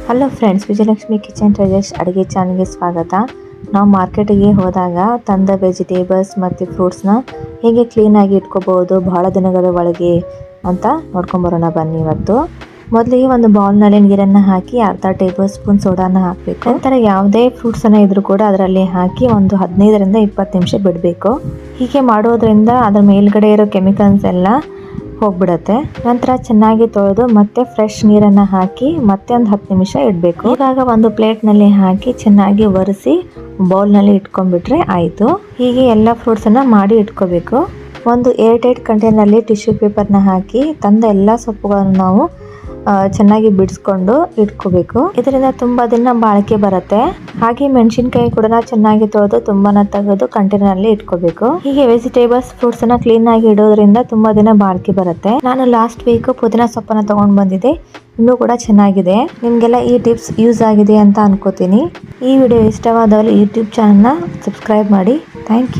Hello friends, Vijayalakshmi kitchen treasures ಅಡುಗೆ ಚಾನಲ್ಗೆ ಸ್ವಾಗತ. ನಾವು ಮಾರ್ಕೆಟಿಗೆ ಹೋದಾಗ ತಂದ ವೆಜಿಟೇಬಲ್ಸ್ ಮತ್ತು ಫ್ರೂಟ್ಸ್ನ ಹೇಗೆ ಕ್ಲೀನಾಗಿ ಇಟ್ಕೋಬಹುದು ಬಹಳ ದಿನಗಳ ಒಳಗೆ ಅಂತ ನೋಡ್ಕೊಂಬರೋಣ ಬನ್ನಿ. ಇವತ್ತು ಮೊದಲಿಗೆ ಒಂದು ಬೌಲ್ನಲ್ಲಿ ನೀರನ್ನು ಹಾಕಿ ಅರ್ಧ ಟೇಬಲ್ ಸ್ಪೂನ್ ಸೋಡಾನ ಹಾಕಬೇಕು. ನಂತರ ಯಾವುದೇ ಫ್ರೂಟ್ಸನ್ನು ಇದ್ರೂ ಕೂಡ ಅದರಲ್ಲಿ ಹಾಕಿ ಒಂದು 15ರಿಂದ 20 ನಿಮಿಷ ಬಿಡಬೇಕು. ಹೀಗೆ ಮಾಡೋದ್ರಿಂದ ಅದರ ಮೇಲ್ಗಡೆ ಇರೋ ಕೆಮಿಕಲ್ಸ್ ಎಲ್ಲ ಹೋಗ್ಬಿಡತ್ತೆ. ನಂತರ ಚೆನ್ನಾಗಿ ತೊಳೆದು ಮತ್ತೆ ಫ್ರೆಶ್ ನೀರನ್ನು ಹಾಕಿ ಮತ್ತೆ ಒಂದು 10 ನಿಮಿಷ ಇಡಬೇಕು. ಇವಾಗ ಒಂದು ಪ್ಲೇಟ್ನಲ್ಲಿ ಹಾಕಿ ಚೆನ್ನಾಗಿ ಒರೆಸಿ ಬೌಲ್ನಲ್ಲಿ ಇಟ್ಕೊಂಡ್ಬಿಟ್ರೆ ಆಯಿತು. ಹೀಗೆ ಎಲ್ಲ ಫ್ರೂಟ್ಸನ್ನು ಮಾಡಿ ಇಟ್ಕೋಬೇಕು. ಒಂದು ಏರ್ ಟೈಟ್ ಕಂಟೈನರ್ನಲ್ಲಿ ಟಿಶ್ಯೂ ಪೇಪರ್ನ ಹಾಕಿ ತಂದ ಎಲ್ಲ ಸೊಪ್ಪುಗಳನ್ನು ನಾವು ಚೆನ್ನಾಗಿ ಬಿಡಿಸ್ಕೊಂಡು ಇಟ್ಕೋಬೇಕು. ಇದರಿಂದ ತುಂಬ ದಿನ ಬಾಳಿಕೆ ಬರುತ್ತೆ. ಹಾಗೆ ಮೆಣಸಿನಕಾಯಿ ಕೂಡ ಚೆನ್ನಾಗಿ ತೊಳೆದು ತುಂಬಾನ ತೆಗೆದು ಕಂಟೈನರ್ನಲ್ಲಿ ಇಟ್ಕೋಬೇಕು. ಹೀಗೆ ವೆಜಿಟೇಬಲ್ಸ್ ಫ್ರೂಟ್ಸ್ ಅನ್ನ ಕ್ಲೀನ್ ಆಗಿ ಇಡೋದ್ರಿಂದ ತುಂಬಾ ದಿನ ಬಾಳಿಕೆ ಬರುತ್ತೆ. ನಾನು ಲಾಸ್ಟ್ ವೀಕ್ ಪುದೀನ ಸೊಪ್ಪನ್ನ ತಗೊಂಡ್ ಬಂದಿದ್ದೆ, ಇನ್ನೂ ಕೂಡ ಚೆನ್ನಾಗಿದೆ. ನಿಮ್ಗೆಲ್ಲ ಈ ಟಿಪ್ಸ್ ಯೂಸ್ ಆಗಿದೆ ಅಂತ ಅನ್ಕೋತೀನಿ. ಈ ವಿಡಿಯೋ ಇಷ್ಟವಾದವರು ಯೂಟ್ಯೂಬ್ ಚಾನಲ್ನ ಸಬ್ಸ್ಕ್ರೈಬ್ ಮಾಡಿ. Thank you.